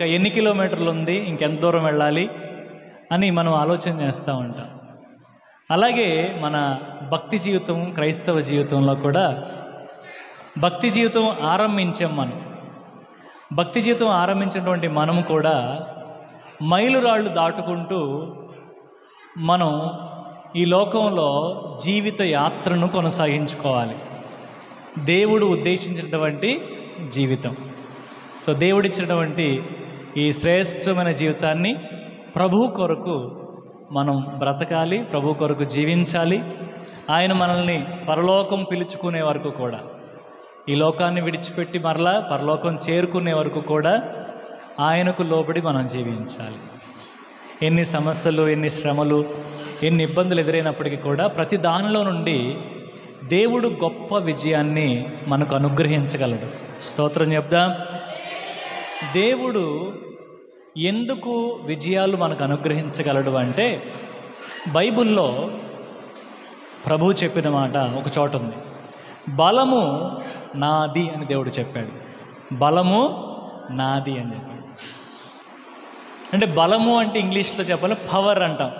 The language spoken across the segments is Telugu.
ఇంకా ఎన్ని కిలోమీటర్లు ఉంది, ఇంకెంత దూరం వెళ్ళాలి అని మనం ఆలోచన చేస్తూ ఉంటాం. అలాగే మన భక్తి జీవితం, క్రైస్తవ జీవితంలో కూడా భక్తి జీవితం ఆరంభించాం మనం. భక్తి జీవితం ఆరంభించినటువంటి మనము కూడా మైలురాళ్ళు దాటుకుంటూ మనం ఈ లోకంలో జీవిత యాత్రను కొనసాగించుకోవాలి. దేవుడు ఉద్దేశించినటువంటి జీవితం. సో దేవుడిచ్చినటువంటి ఈ శ్రేష్టమైన జీవితాన్ని ప్రభు కొరకు మనం బ్రతకాలి, ప్రభు కొరకు జీవించాలి. ఆయన మనల్ని పరలోకం పిలుచుకునే వరకు కూడా, ఈ లోకాన్ని విడిచిపెట్టి మరలా పరలోకం చేరుకునే వరకు కూడా ఆయనకు లోబడి మనం జీవించాలి. ఎన్ని సమస్యలు, ఎన్ని శ్రమలు, ఎన్ని ఇబ్బందులు ఎదురైనప్పటికీ కూడా ప్రతి దానిలో నుండి దేవుడు గొప్ప విజయాన్ని మనకు అనుగ్రహించగలడు. స్తోత్రం చెప్దాం. దేవుడు ఎందుకు విజయాలు మనకు అనుగ్రహించగలడు అంటే, బైబిల్లో ప్రభువు చెప్పిన మాట ఒక చోట ఉంది. బలము నాది అని దేవుడు చెప్పాడు. బలము నాది అని చెప్పాడు. అంటే బలము అంటే ఇంగ్లీష్లో చెప్పాలి పవర్ అంటాం.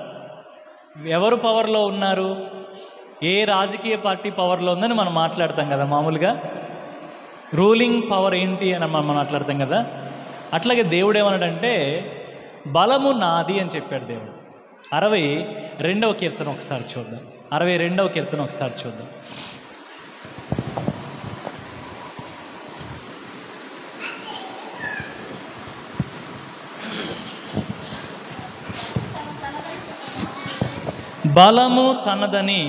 ఎవరు పవర్లో ఉన్నారు, ఏ రాజకీయ పార్టీ పవర్లో ఉందని మనం మాట్లాడతాం కదా మామూలుగా. రూలింగ్ పవర్ ఏంటి అని మనం మాట్లాడతాం కదా. అట్లాగే దేవుడు ఏమన్నాడంటే బలము నాది అని చెప్పాడు దేవుడు. 62వ కీర్తన ఒకసారి చూద్దాం. 62వ కీర్తన ఒకసారి చూద్దాం. బలము తనదని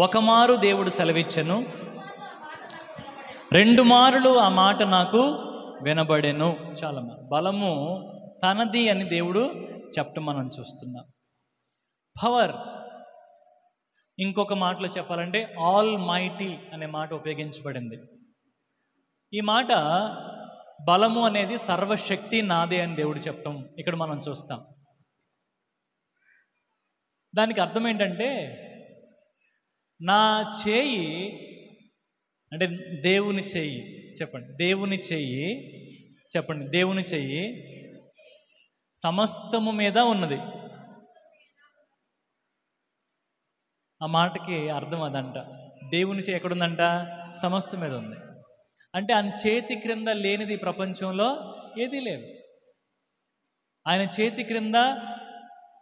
ఒకమారు దేవుడు సెలవిచ్చెను, 2 మారులు ఆ మాట నాకు వినబడెను. చాలా బలము తనది అని దేవుడు చెప్పటం మనం చూస్తున్నాం. పవర్, ఇంకొక మాటలో చెప్పాలంటే ఆల్ మైటీ అనే మాట ఉపయోగించబడింది. ఈ మాట బలము అనేది సర్వశక్తి నాదే అని దేవుడు చెప్పటం ఇక్కడ మనం చూస్తాం. దానికి అర్థం ఏంటంటే, నా చేయి అంటే దేవుని చెయ్యి, చెప్పండి దేవుని చెయ్యి, చెప్పండి దేవుని చెయ్యి సమస్తము మీద ఉన్నది. ఆ మాటకి అర్థం అదంట. దేవుని చెయ్యి ఎక్కడుందంట? సమస్తం మీద ఉంది. అంటే ఆయన చేతి క్రింద లేనిది ప్రపంచంలో ఏదీ లేదు. ఆయన చేతి క్రింద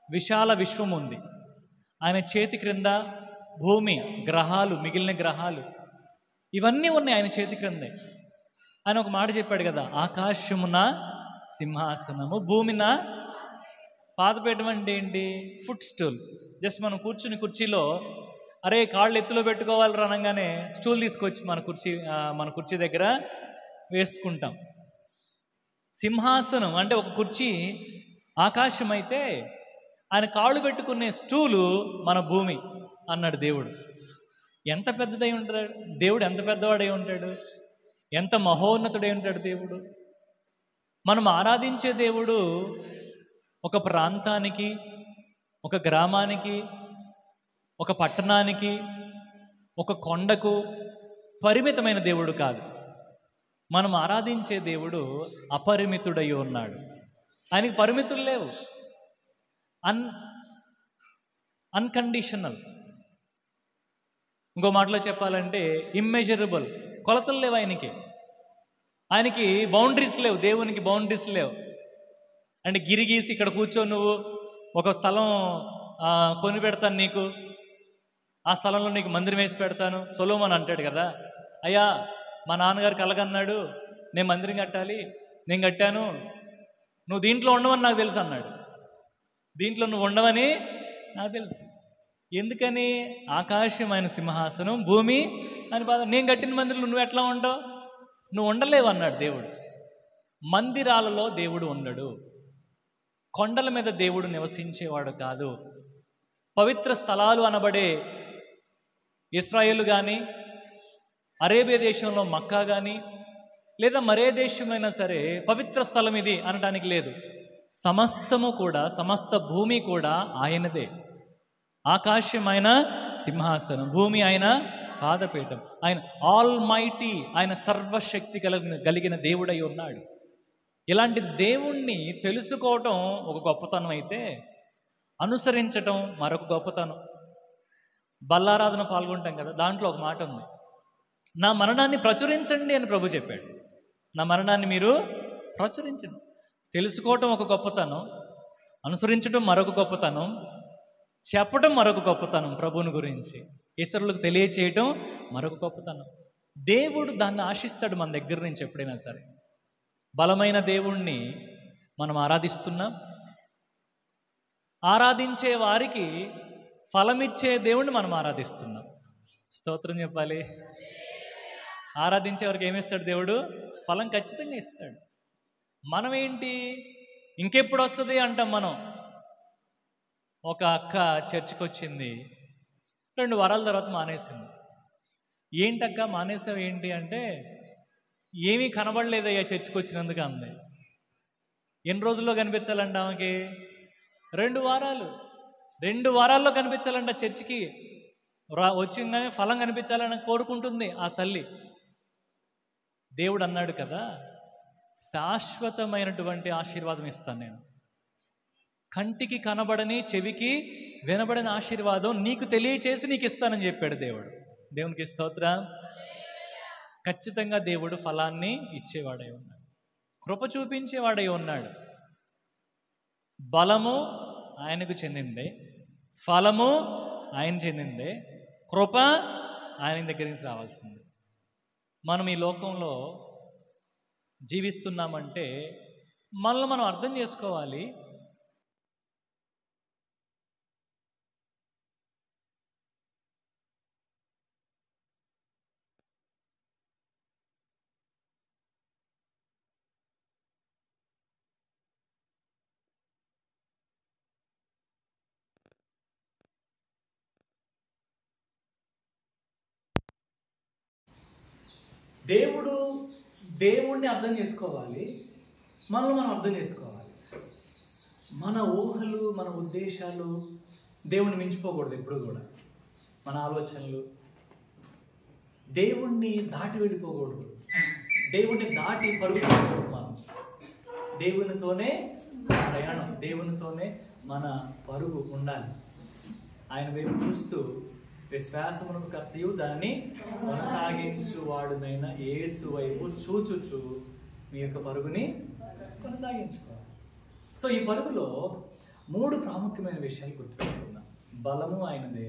విశాల విశ్వం ఉంది. ఆయన చేతి క్రింద భూమి, గ్రహాలు, మిగిలిన గ్రహాలు ఇవన్నీ ఉన్నాయి ఆయన చేతి క్రిందే. ఆయన ఒక మాట చెప్పాడు కదా, ఆకాశమున సింహాసనము, భూమిన పాదపీఠం. అంటే ఏంటి? Foot stool. జస్ట్ మనం కూర్చుని కుర్చీలో అరే కాళ్ళు ఎత్తులో పెట్టుకోవాలి అనగానే స్టూల్ తీసుకొచ్చి మన కుర్చీ దగ్గర వేసుకుంటాం. సింహాసనం అంటే ఒక కుర్చీ ఆకాశం అయితే, ఆయన కాళ్ళు పెట్టుకునే స్టూలు మన భూమి అన్నాడు దేవుడు. ఎంత పెద్దదై ఉంటాడు దేవుడు, ఎంత పెద్దవాడై ఉంటాడు, ఎంత మహోన్నతుడై ఉంటాడు దేవుడు. మనం ఆరాధించే దేవుడు ఒక ప్రాంతానికి, ఒక గ్రామానికి, ఒక పట్టణానికి, ఒక కొండకు పరిమితమైన దేవుడు కాదు. మనం ఆరాధించే దేవుడు అపరిమితుడై ఉన్నాడు. ఆయనకి పరిమితులు లేవు. అన్కండిషనల్. ఇంకో మాటలో చెప్పాలంటే ఇమ్మెజరబుల్. కొలతలు లేవు ఆయనకి. ఆయనకి బౌండరీస్ లేవు. దేవునికి బౌండరీస్ లేవు. అంటే గిరిగీసి ఇక్కడ కూర్చో, నువ్వు ఒక స్థలం కొని పెడతాను నీకు, ఆ స్థలంలో నీకు మందిరం వేసి పెడతాను. సొలొమోను అంటాడు కదా, అయ్యా మా నాన్నగారు కలగన్నాడు, నేను మందిరం కట్టాలి, నేను కట్టాను, నువ్వు దీంట్లో ఉండవని నాకు తెలుసు అన్నాడు. దీంట్లో నువ్వు ఉండవని నాకు తెలుసు. ఎందుకని? ఆకాశం ఆయన సింహాసనం, భూమి అని బాధ. నేను కట్టిన మందిరంలో నువ్వు ఎట్లా ఉంటావు? నువ్వు ఉండలేవు అన్నాడు దేవుడు. మందిరాలలో దేవుడు ఉండడు. కొండల మీద దేవుడు నివసించేవాడు కాదు. పవిత్ర స్థలాలు అనబడే ఇశ్రాయేలు కానీ, అరేబియా దేశంలో మక్కా కానీ, లేదా మరే దేశమైనా సరే పవిత్ర స్థలం ఇది అనడానికి లేదు. సమస్తము కూడా, సమస్త భూమి కూడా ఆయనదే. ఆకాశం ఆయన సింహాసనం, భూమి ఆయన పాదపీఠం. ఆయన ఆల్ మైటీ, ఆయన సర్వశక్తి కలిగిన దేవుడై ఉన్నాడు. ఇలాంటి దేవుణ్ణి తెలుసుకోవటం ఒక గొప్పతనం అయితే అనుసరించటం మరొక గొప్పతనం. బల్లారాధన పాల్గొంటాం కదా, దాంట్లో ఒక మాట ఉంది, నా మరణాన్ని ప్రచురించండి అని ప్రభు చెప్పాడు. నా మరణాన్ని మీరు ప్రచురించండి. తెలుసుకోవటం ఒక గొప్పతనం, అనుసరించటం మరొక గొప్పతనం, చెప్పటం మరొక గొప్పతనం, ప్రభువుని గురించి ఇతరులకు తెలియచేయటం మరొక గొప్పతనం. దేవుడు దాన్ని ఆశిస్తాడు మన దగ్గర నుంచి. ఎప్పుడైనా సరే బలమైన దేవుణ్ణి మనం ఆరాధిస్తున్నాం, ఆరాధించే వారికి ఫలమిచ్చే దేవుణ్ణి మనం ఆరాధిస్తున్నాం. స్తోత్రం చెప్పాలి. ఆరాధించే వారికి ఏమిస్తాడు దేవుడు? ఫలం ఖచ్చితంగా ఇస్తాడు. మనం ఏంటి, ఇంకెప్పుడు వస్తుంది అంటాం మనం. ఒక అక్క చర్చికి వచ్చింది, 2 వారాల తర్వాత మానేసింది. ఏంటక్క మానేసావు ఏంటి అంటే, ఏమీ కనబడలేదయ్యా చర్చికి వచ్చినందుకు అంది. ఎన్ని రోజుల్లో కనిపించాలంట ఆమెకి? 2 వారాలు. 2 వారాల్లో కనిపించాలంట చర్చికి వచ్చిందని, ఫలం కనిపించాలని కోరుకుంటుంది ఆ తల్లి. దేవుడు అన్నాడు కదా, శాశ్వతమైనటువంటి ఆశీర్వాదం ఇస్తాను నేను. కంటికి కనబడని, చెవికి వినబడని ఆశీర్వాదం నీకు తెలియచేసి నీకు ఇస్తానని చెప్పాడు దేవుడు. దేవునికి స్తోత్రం. ఖచ్చితంగా దేవుడు ఫలాన్ని ఇచ్చేవాడై ఉన్నాడు, కృప చూపించేవాడై ఉన్నాడు. బలము ఆయనకు చెందిందే, ఫలము ఆయన చెందిందే, కృప ఆయన దగ్గర నుంచి రావాల్సింది. మనం ఈ లోకంలో జీవిస్తున్నామంటే మనల్ని మనం అర్థం చేసుకోవాలి. దేవుణ్ణి అర్థం చేసుకోవాలి, మనల్ని మనం అర్థం చేసుకోవాలి. మన ఊహలు, మన ఉద్దేశాలు దేవుణ్ణి మించిపోకూడదు ఎప్పుడు కూడా. మన ఆలోచనలు దేవుణ్ణి దాటి వెళ్ళిపోకూడదు, దేవుణ్ణి దాటి పరుగుకోకూడదు. మనం దేవునితోనే ప్రయాణం, దేవునితోనే మన పరుగు ఉండాలి. ఆయన వైపు చూస్తూ, విశ్వాసమునకు కర్తయు దాన్ని కొనసాగించువాడునైన యేసు వైపు చూచుచు మీ యొక్క పరుగుని కొనసాగించుకోవాలి. సో ఈ పరుగులో 3 ప్రాముఖ్యమైన విషయాలు గుర్తుపెట్టుకుందాం. బలము ఆయనదే,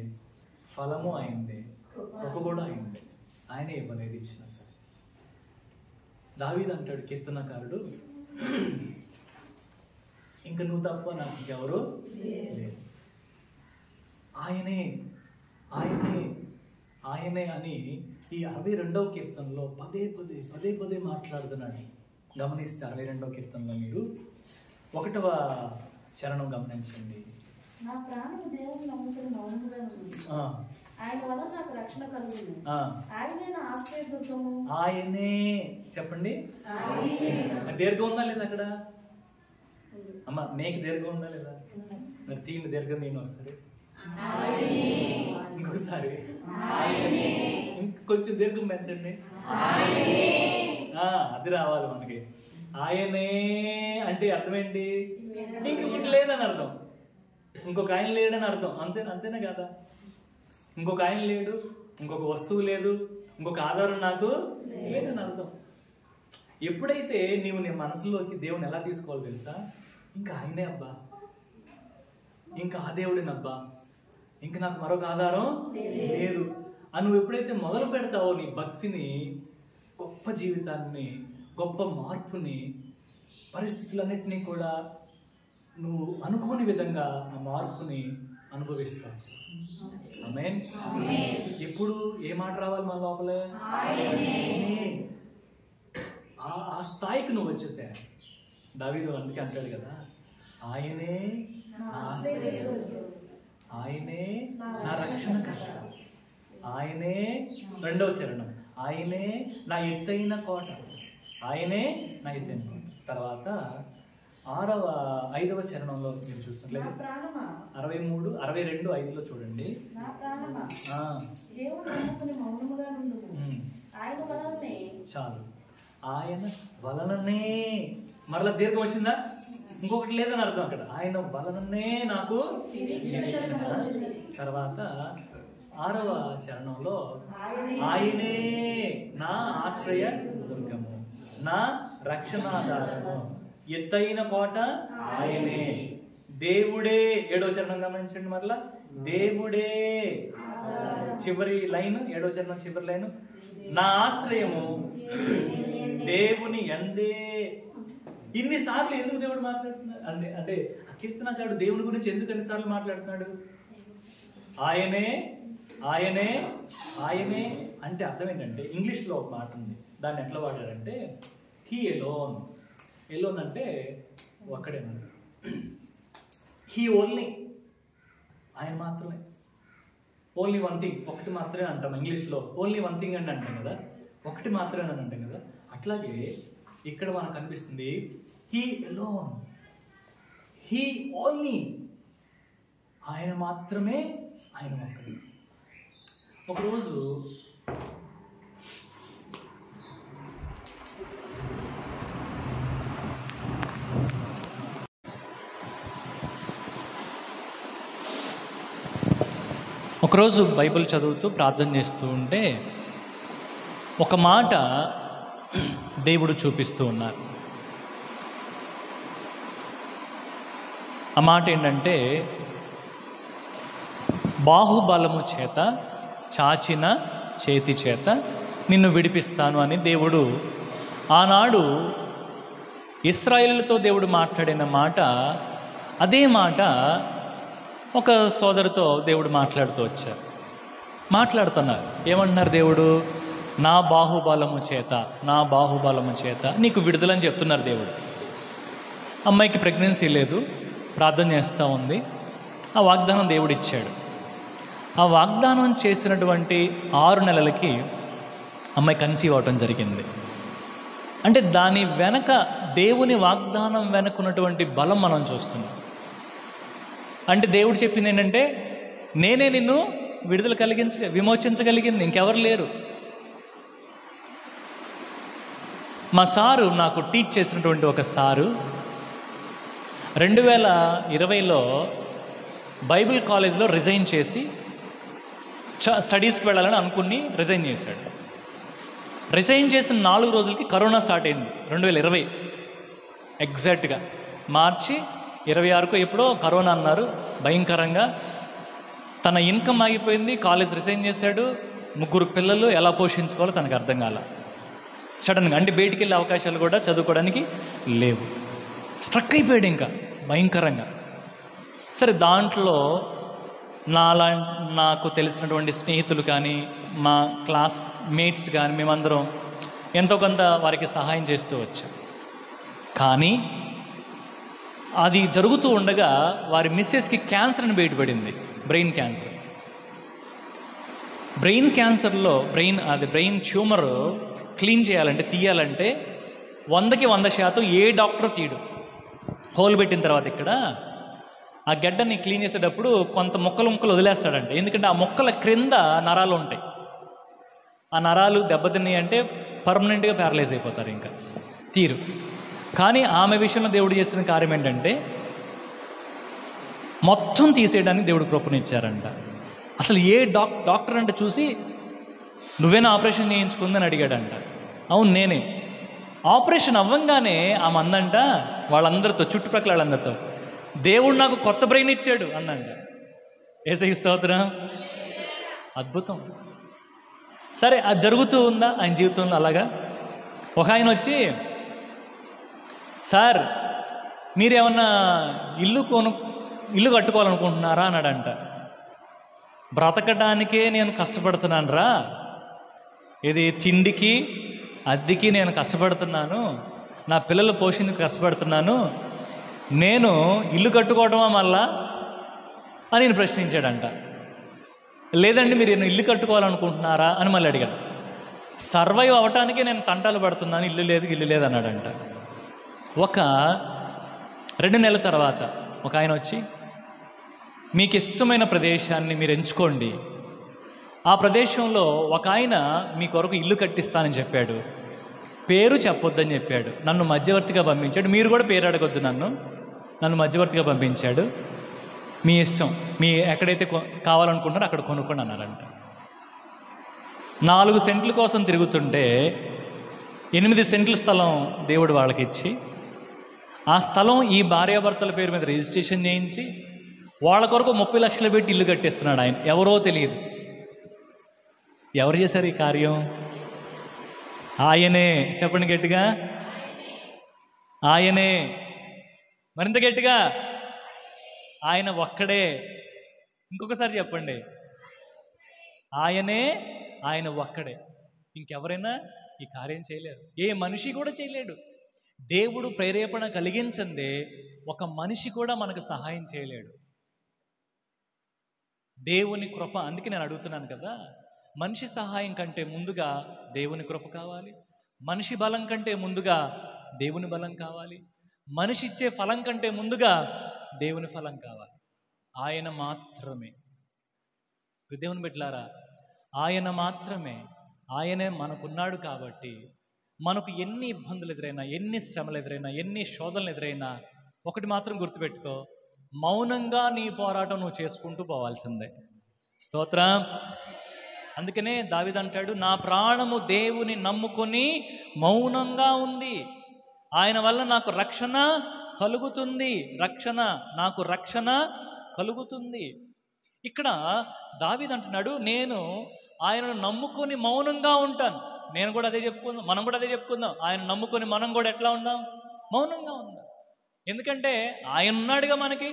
ఫలము ఆయనదే, కృప కూడా ఆయనదే. ఆయనే ఇవ్వలేదు ఇచ్చినా సరే. దావీదు అంటాడు కీర్తనకారుడు, ఇంక నువ్వు తప్ప నాకు ఇంకెవరు లేదు. ఆయనే ఆయనే ఆయనే అని ఈ 62వ కీర్తనలో పదే పదే మాట్లాడుతున్నాడు. గమనిస్తే 62వ కీర్తనలో మీరు 1వ చరణం గమనించండి. నా ప్రాణము దేవుని నమ్ముకుని మౌనముగా ఉంది, ఆయన వల్ల నాకు రక్షణ కలుగును, ఆయనే నా ఆశ్రయదుర్గము. ఆయనే చెప్పండి. దీర్ఘం ఉందా లేదా అక్కడ? అమ్మ నీకు దీర్ఘం ఉందా లేదా? మరి తీయండి దీర్ఘం. నేను ఒకసారి, ఇంకోసారి, ఇంకొంచెం దీర్ఘం పెంచండి. అది రావాలి మనకి. ఆయనే అంటే అర్థం ఏంటి? ఇంకొకటి లేదని అర్థం, ఇంకొక ఆయన లేడని అర్థం. అంతేనా కదా? ఇంకొక ఆయన లేడు, ఇంకొక వస్తువు లేదు, ఇంకొక ఆధారం నాకు లేదని అర్థం. ఎప్పుడైతే నీవు నీ మనసులోకి దేవుని ఎలా తీసుకోవాలి తెలుసా? ఇంకా ఆయనే అబ్బా, ఇంకా ఆ దేవుడినబ్బా, ఇంకా నాకు మరొక ఆధారం లేదు అని నువ్వు ఎప్పుడైతే మొదలు పెడతావో నీ భక్తిని, గొప్ప జీవితాన్ని, గొప్ప మార్పుని, పరిస్థితులన్నిటినీ కూడా నువ్వు అనుకోని విధంగా ఆ మార్పుని అనుభవిస్తావు. ఆమేన్. ఎప్పుడు ఏ మాట రావాలి మన లోపలే? ఆ స్థాయికి నువ్వు వచ్చేసా. దావీదు అందుకే అంటాడు కదా, ఆయనే ఆయనే నా రక్షణకర్త, ఆయనే 2వ చరణం, ఆయనే నా ఎత్తైన కోట, ఆయనే నా ఎత్తైన కోట. తర్వాత 5వ చరణంలో మీరు చూస్తున్నట్లయితే 63, 62, 5లో చూడండి. చాలు, ఆయన వలననే మరలా దీర్ఘం వచ్చిందా? ఇంకొకటి లేదని అర్థం అక్కడ. ఆయన బలననే నాకు తర్వాత 6వ చరణంలో ఆయనే నా ఆశ్రయ దుర్గము, నా రక్షణాధారము, ఎత్తైన కోట ఆయనే, దేవుడే. 7వ చరణం గమనించండి మరలా, దేవుడే. చివరి లైన్ 7వ చరణం చివరి లైన్, నా ఆశ్రయము దేవుని యందే. ఇన్నిసార్లు ఎందుకు దేవుడు మాట్లాడుతున్నాడు అంటే కీర్తనకారుడు దేవుని గురించి ఎందుకు అన్నిసార్లు మాట్లాడుతున్నాడు? ఆయనే ఆయనే ఆయనే అంటే అర్థం ఏంటంటే, ఇంగ్లీష్లో ఒక మాట ఉంది, దాన్ని ఎట్లా వాడారంటే హీ ఎలోన్. ఎలోన్ అంటే ఒక్కడే, హీ ఓన్లీ, ఆయన మాత్రమే. ఓన్లీ వన్ థింగ్, ఒకటి మాత్రమే అంటాం ఇంగ్లీష్లో. ఓన్లీ వన్ థింగ్ అని అంటాం కదా, ఒకటి మాత్రమే అని అంటాం కదా. అట్లాగే ఇక్కడ మనకు కనిపిస్తుంది హీ ఎలోన్, హీ ఓన్లీ, ఆయన మాత్రమే, ఆయన ఒక్కడే. ఒకరోజు బైబిల్ చదువుతూ ప్రార్థన చేస్తూ ఉంటే ఒక మాట దేవుడు చూపిస్తూ ఉన్నారు. ఆ మాట ఏంటంటే, బాహుబలము చేత చాచిన చేతి చేత నిన్ను విడిపిస్తాను అని దేవుడు ఆనాడు ఇశ్రాయేలుతో దేవుడు మాట్లాడిన మాట. అదే మాట ఒక సోదరుతో దేవుడు మాట్లాడుతున్నారు. ఏమంటున్నారు దేవుడు? నా బాహుబలము చేత నీకు విడుదలని చెప్తున్నారు దేవుడు. అమ్మాయికి ప్రెగ్నెన్సీ లేదు, ప్రార్థన చేస్తూ ఉంది. ఆ వాగ్దానం దేవుడు ఇచ్చాడు. ఆ వాగ్దానం చేసినటువంటి 6 నెలలకి అమ్మాయి కన్సీవ్ అవటం జరిగింది. అంటే దాని వెనక, దేవుని వాగ్దానం వెనకున్నటువంటి బలం మనం చూస్తున్నాం. అంటే దేవుడు చెప్పింది ఏంటంటే, నేనే నిన్ను విమోచించగలిగింది, ఇంకెవరు లేరు. మా సారు, నాకు టీచ్ చేసినటువంటి ఒక సారు 2020లో బైబిల్ కాలేజ్లో రిజైన్ చేసి స్టడీస్కి వెళ్ళాలని అనుకుని రిజైన్ చేశాడు. రిజైన్ చేసిన 4 రోజులకి కరోనా స్టార్ట్ అయింది. 2020 ఎగ్జాక్ట్గా మార్చి 26కు ఎప్పుడో కరోనా అన్నారు భయంకరంగా. తన ఇన్కమ్ ఆగిపోయింది, కాలేజ్ రిజైన్ చేశాడు, 3 పిల్లలు, ఎలా పోషించుకోవాలో తనకు అర్థం కాల. సడన్గా అంటే బయటికి వెళ్ళే అవకాశాలు కూడా చదువుకోవడానికి లేవు. స్ట్రక్ అయిపోయాడు ఇంకా భయంకరంగా. సరే, దాంట్లో నాకు తెలిసినటువంటి స్నేహితులు కానీ, మా క్లాస్ మేట్స్ కానీ, మేమందరం ఎంతో కొంత వారికి సహాయం చేస్తూ వచ్చాం. కానీ అది జరుగుతూ ఉండగా వారి మిస్సెస్కి క్యాన్సర్ అని బయటపడింది, బ్రెయిన్ క్యాన్సర్. బ్రెయిన్ క్యాన్సర్లో బ్రెయిన్ ట్యూమర్ క్లీన్ చేయాలంటే, తీయాలంటే 100కి 100% ఏ డాక్టర్ తీయడు. హోల్ పెట్టిన తర్వాత ఇక్కడ ఆ గడ్డని క్లీన్ చేసేటప్పుడు కొంత ముక్కలు వదిలేస్తాడంటే, ఎందుకంటే ఆ మొక్కల క్రింద నరాలు ఉంటాయి. ఆ నరాలు దెబ్బతిన్నాయి అంటే పర్మనెంట్గా ప్యారలైజ్ అయిపోతారు, ఇంకా తీరు. కానీ ఆమె విషయంలో దేవుడు చేసిన కార్యం ఏంటంటే, మొత్తం తీసేయడానికి దేవుడు కృపనిచ్చారంట. అసలు ఏ డాక్టర్ అంటే చూసి, నువ్వేనా ఆపరేషన్ చేయించుకుందని అడిగాడంట. అవును నేనే. ఆపరేషన్ అవ్వంగానే ఆమె అందంట వాళ్ళందరితో, చుట్టుపక్కల వాళ్ళందరితో, దేవుడు నాకు కొత్త బ్రెయిన్ ఇచ్చాడు అన్నంట. యేసయ్య స్తోత్రం. అద్భుతం. సరే, అది జరుగుతూ ఉందా ఆయన జీవితంలో? అలాగా ఒక ఆయన వచ్చి, సార్ మీరేమన్నా ఇల్లు కట్టుకోవాలనుకుంటున్నారా అన్నాడంట. బ్రతకడానికే నేను కష్టపడుతున్నాను రా, ఇది తిండికి అద్దెకి నేను కష్టపడుతున్నాను, నా పిల్లల పోషణకు కష్టపడుతున్నాను, నేను ఇల్లు కట్టుకోవడమా మళ్ళా అని నేను ప్రశ్నించాడంట. లేదండి మీరు ఇల్లు కట్టుకోవాలనుకుంటున్నారా అని మళ్ళీ అడిగాడు. సర్వైవ్ అవ్వటానికే నేను తంటాలు పడుతున్నాను, ఇల్లు లేదు అన్నాడంట. ఒక 2 నెలల తర్వాత ఒక ఆయన వచ్చి, మీకు ఇష్టమైన ప్రదేశాన్ని మీరు ఎంచుకోండి, ఆ ప్రదేశంలో ఒక ఆయన మీ కొరకు ఇల్లు కట్టిస్తానని చెప్పాడు, పేరు చెప్పొద్దని చెప్పాడు, నన్ను మధ్యవర్తిగా పంపించాడు. మీరు కూడా పేరు అడగొద్దు, నన్ను మధ్యవర్తిగా పంపించాడు. మీ ఇష్టం, మీ ఎక్కడైతే కావాలనుకుంటారో అక్కడ కొనుక్కోండి అన్నారంట. 4 సెంట్ల కోసం తిరుగుతుంటే 8 సెంట్ల స్థలం దేవుడు వాళ్ళకి ఇచ్చి, ఆ స్థలం ఈ భార్యాభర్తల పేరు మీద రిజిస్ట్రేషన్ చేయించి వాళ్ళ కొరకు 30 లక్షలు పెట్టి ఇల్లు కట్టేస్తున్నాడు ఆయన. ఎవరో తెలియదు. ఎవరు చేశారు ఈ కార్యం? ఆయనే. చెప్పండి గట్టిగా, ఆయనే. మరింత గట్టిగా, ఆయన ఒక్కడే. ఇంకొకసారి చెప్పండి, ఆయనే, ఆయన ఒక్కడే. ఇంకెవరైనా ఈ కార్యం చేయలేరు, ఏ మనిషి కూడా చేయలేడు. దేవుడు ప్రేరేపణ కలిగించందే ఒక మనిషి కూడా మనకు సహాయం చేయలేడు. దేవుని కృప. అందుకే నేను అడుగుతున్నాను కదా, మనిషి సహాయం కంటే ముందుగా దేవుని కృప కావాలి. మనిషి బలం కంటే ముందుగా దేవుని బలం కావాలి. మనిషి ఇచ్చే ఫలం కంటే ముందుగా దేవుని ఫలం కావాలి. ఆయన మాత్రమే. దేవుని బిడ్డలారా, ఆయన మాత్రమే. ఆయనే మనకున్నాడు కాబట్టి మనకు ఎన్ని ఇబ్బందులు ఎదురైనా, ఎన్ని శ్రమలు ఎదురైనా, ఎన్ని శోధనలు ఎదురైనా ఒకటి మాత్రం గుర్తుపెట్టుకో, మౌనంగా నీ పోరాటం నువ్వు చేసుకుంటూ పోవాల్సిందే. స్తోత్రం. అందుకనే దావీదు అంటాడు, నా ప్రాణము దేవుని నమ్ముకొని మౌనంగా ఉంది, ఆయన వల్ల నాకు రక్షణ కలుగుతుంది. నాకు రక్షణ కలుగుతుంది. ఇక్కడ దావీదు అంటున్నాడు, నేను ఆయనను నమ్ముకొని మౌనంగా ఉంటాను. నేను కూడా అదే చెప్పుకుందాం, మనం కూడా అదే చెప్పుకుందాం. ఆయన నమ్ముకొని మనం కూడా ఎట్లా ఉందాం? మౌనంగా ఉందాం. ఎందుకంటే ఆయన ఉన్నాడుగా మనకి,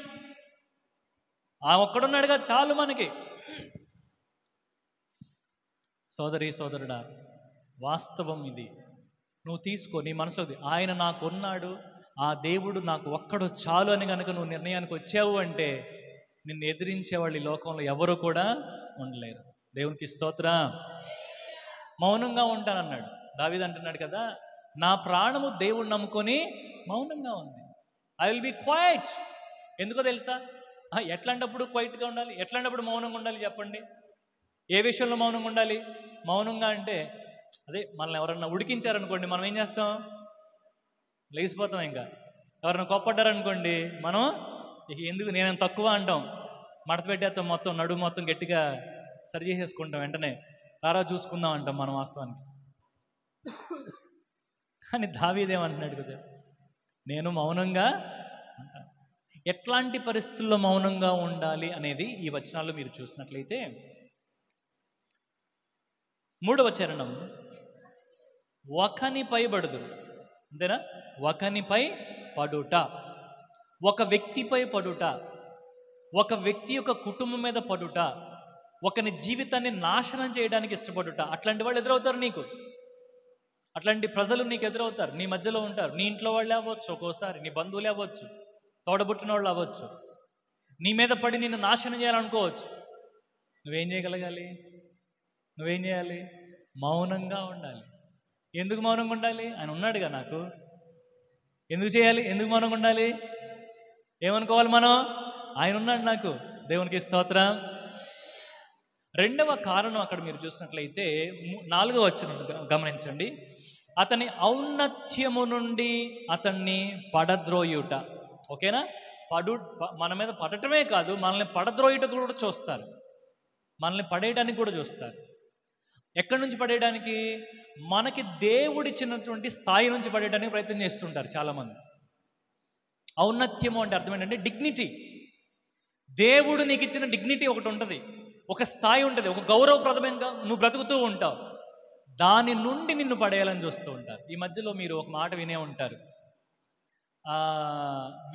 ఆ ఒక్కడున్నాడుగా చాలు మనకి. సోదరి సోదరుడా, వాస్తవం ఇది. నువ్వు తీసుకో నీ మనసులోది. ఆయన నాకున్నాడు, ఆ దేవుడు నాకు ఒక్కడు చాలు అని కనుక నువ్వు నిర్ణయానికి వచ్చావు అంటే నిన్ను ఎదిరించే వాళ్ళు ఈ లోకంలో ఎవరు కూడా ఉండలేరు. దేవునికి స్తోత్రం. మౌనంగా ఉంటానన్నాడు దావీదు. అంటున్నాడు కదా, నా ప్రాణము దేవుడు నమ్ముకొని మౌనంగా ఉంది. I will be quiet. ఎందుకో తెలుసా? ఎట్లాంటప్పుడు క్వైట్గా ఉండాలి, ఎట్లాంటప్పుడు మౌనంగా ఉండాలి చెప్పండి. ఏ విషయంలో మౌనంగా ఉండాలి? మౌనంగా అంటే అదే, మనల్ని ఎవరన్నా ఉడికించారనుకోండి, మనం ఏం చేస్తాం? లేచిపోతాం. ఇంకా ఎవరన్నా కోప్పడ్డారనుకోండి, మనం ఎందుకు నేను తక్కువ అంటాం, మడత పెట్టేస్తాం, మొత్తం నడుము మొత్తం గట్టిగా సరి చేసేసుకుంటాం. వెంటనే రారా చూసుకుందాం అంటాం మనం వాస్తవానికి. కానీ దావీదేమంటున్నాడు కదా, నేను మౌనంగా ఉంటాను. ఎట్లాంటి పరిస్థితుల్లో మౌనంగా ఉండాలి అనేది ఈ వచనాల్లో మీరు చూసినట్లయితే, 3వ చరణం, ఒకనిపై పడుదురు. అంతేనా? ఒకనిపై పడుట, ఒక వ్యక్తిపై పడుట, ఒక వ్యక్తి యొక్క కుటుంబం మీద పడుట, ఒకని జీవితాన్ని నాశనం చేయడానికి ఇష్టపడుట. అట్లాంటి వాళ్ళు ఎదురవుతారు నీకు. అట్లాంటి ప్రజలు నీకు ఎదురవుతారు, నీ మధ్యలో ఉంటారు. నీ ఇంట్లో వాళ్ళే అవ్వచ్చు, ఒక్కోసారి నీ బంధువులే అవ్వచ్చు, తోడబుట్టిన వాళ్ళు అవ్వచ్చు. నీ మీద పడి నిన్ను నాశనం చేయాలనుకోవచ్చు. నువ్వేం చేయగలగాలి? నువ్వేం చేయాలి? మౌనంగా ఉండాలి. ఎందుకు మౌనంగా ఉండాలి? ఆయన ఉన్నాడుగా నాకు. ఎందుకు చేయాలి? ఎందుకు మౌనంగా ఉండాలి? ఏమనుకోవాలి మనం? ఆయన ఉన్నాడు నాకు. దేవునికి స్తోత్రం. 2వ కారణం అక్కడ మీరు చూసినట్లయితే 4వ వచనం గమనించండి. అతని ఔన్నత్యము నుండి అతన్ని పడద్రోయుట. ఓకేనా? మన మీద పడటమే కాదు, మనల్ని పడద్రోయుట కూడా చూస్తారు, మనల్ని పడేయడానికి కూడా చూస్తారు. ఎక్కడి నుంచి పడేయడానికి? మనకి దేవుడిచ్చినటువంటి స్థాయి నుంచి పడేయడానికి ప్రయత్నం చేస్తుంటారు చాలామంది. ఔన్నత్యము అంటే అర్థం ఏంటంటే డిగ్నిటీ. దేవుడు నీకు ఇచ్చిన డిగ్నిటీ ఒకటి ఉంటుంది, ఒక స్థాయి ఉంటుంది, ఒక గౌరవప్రదమంగా నువ్వు బ్రతుకుతూ ఉంటావు. దాని నుండి నిన్ను పడేయాలని చూస్తూ ఉంటారు. ఈ మధ్యలో మీరు ఒక మాట వినే ఉంటారు,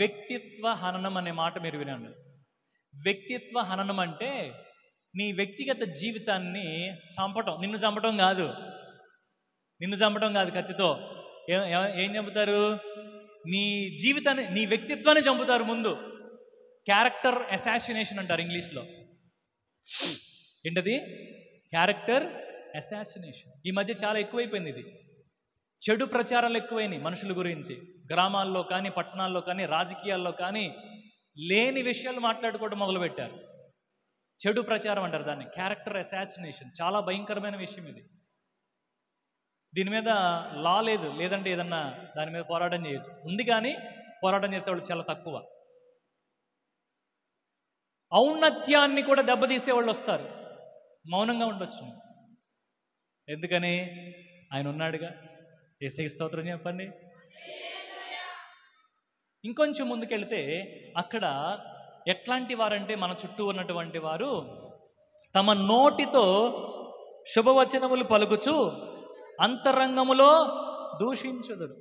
వ్యక్తిత్వ హననం అనే మాట మీరు వినండి. వ్యక్తిత్వ హననం అంటే నీ వ్యక్తిగత జీవితాన్ని చంపటం. నిన్ను చంపటం కాదు, కత్తితో. ఏం చంపుతారు? నీ జీవితాన్ని, నీ వ్యక్తిత్వాన్ని చంపుతారు ముందు. క్యారెక్టర్ అసాసినేషన్ అంటారు ఇంగ్లీష్లో. ఏంటది? Character assassination. ఈ మధ్య చాలా ఎక్కువైపోయింది ఇది. చెడు ప్రచారాలు ఎక్కువైనాయి మనుషుల గురించి. గ్రామాల్లో కానీ, పట్టణాల్లో కానీ, రాజకీయాల్లో కానీ లేని విషయాలు మాట్లాడుకోవడం మొదలుపెట్టారు. చెడు ప్రచారం అంటారు దాన్ని. క్యారెక్టర్ అసాసినేషన్ చాలా భయంకరమైన విషయం ఇది. దీని మీద లా లేదు, లేదంటే ఏదన్నా దాని మీద పోరాటం చేయొచ్చు. ఉంది కానీ పోరాటం చేసేవాళ్ళు చాలా తక్కువ. ఔన్నత్యాన్ని కూడా దెబ్బతీసేవాళ్ళు వస్తారు. మౌనంగా ఉండొచ్చు. ఎందుకని? ఆయన ఉన్నాడుగా. యేసయ్యకి స్తోత్రం చెప్పండి. ఇంకొంచెం ముందుకెళ్తే అక్కడ ఎట్లాంటి వారంటే మన చుట్టూ ఉన్నటువంటి వారు తమ నోటితో శుభవచనములు పలుకుచు అంతరంగములో దూషించుదురు.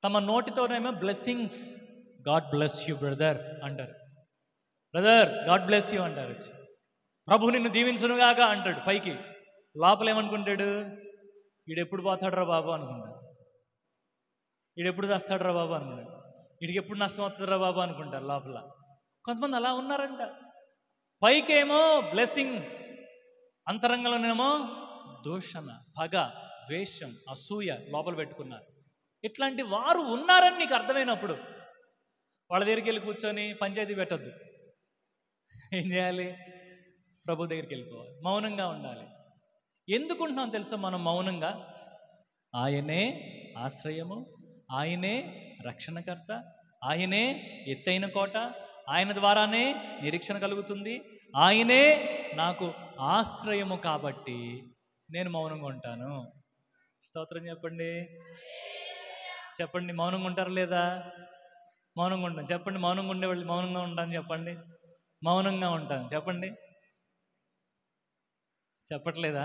తమ నోటితోనేమో blessings, god bless you brother అంటారు. బ్రదర్ గాడ్ బ్లెస్ యూ అంటారు. ప్రభు నిన్ను దీవించునుగాక అంటాడు పైకి. లోపల ఏమనుకుంటాడు? వీడెప్పుడు పోతాడు రా బాబు అనుకుంటాడు. వీడెప్పుడు చేస్తాడు రా బాబు అనుకుంటాడు. వీడికి ఎప్పుడు నష్టం వస్తుంది రా బాబు అనుకుంటారు లోపల. కొంతమంది అలా ఉన్నారంట. పైకేమో బ్లెస్సింగ్స్, అంతరంగంలోనేమో దూషణ, పగ, ద్వేషం, అసూయ లోపల పెట్టుకున్నారు. ఇట్లాంటి వారు ఉన్నారని నీకు అర్థమైనప్పుడు వాళ్ళ దగ్గరికి వెళ్ళి కూర్చొని పంచాయతీ పెట్టద్దు. ఏం చేయాలి? ప్రభు దగ్గరికి వెళ్ళిపోవాలి, మౌనంగా ఉండాలి. ఎందుకుంటున్నాం తెలుసా మనం మౌనంగా? ఆయనే ఆశ్రయము, ఆయనే రక్షణకర్త, ఆయనే ఎత్తైన కోట, ఆయన ద్వారానే నిరీక్షణ కలుగుతుంది, ఆయనే నాకు ఆశ్రయము కాబట్టి నేను మౌనంగా ఉంటాను. స్తోత్రం చెప్పండి. చెప్పండి, మౌనంగా ఉంటారా లేదా? మౌనంగా ఉంటాను చెప్పండి. మౌనంగా ఉండేవాళ్ళు మౌనంగా ఉంటాను చెప్పండి. మౌనంగా ఉంటాను చెప్పండి. చెప్పట్లేదా?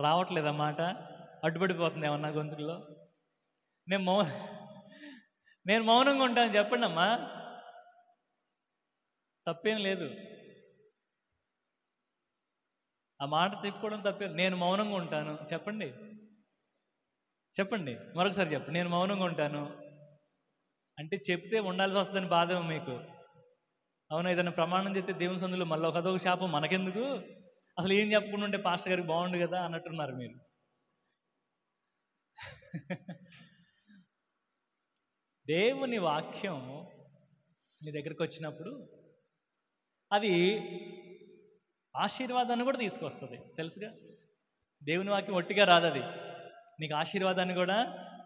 రావట్లేదా మాట? అడ్డుపడిపోతుంది ఏమన్నా గొంతులో? నేను మౌనంగా ఉంటాను చెప్పండి అమ్మా. తప్పేం లేదు, ఆ మాట తిప్పుకోవడం తప్పేం. నేను మౌనంగా ఉంటాను చెప్పండి. చెప్పండి మరొకసారి చెప్పండి. నేను మౌనంగా ఉంటాను అంటే చెప్తే ఉండాల్సి వస్తుందని బాధ మీకు. అవునా? ఏదైనా ప్రమాణం చేస్తే దేవుని సందులో మళ్ళీ ఒకదొక శాపం మనకెందుకు? అసలు ఏం చెప్పకుండా ఉంటే పాస్టర్ గారికి బాగుండు కదా అన్నట్టున్నారు మీరు. దేవుని వాక్యం నీ దగ్గరికి వచ్చినప్పుడు అది ఆశీర్వాదాన్ని కూడా తీసుకొస్తుంది. తెలుసుగా, దేవుని వాక్యం ఒట్టిగా రాదు, అది నీకు ఆశీర్వాదాన్ని కూడా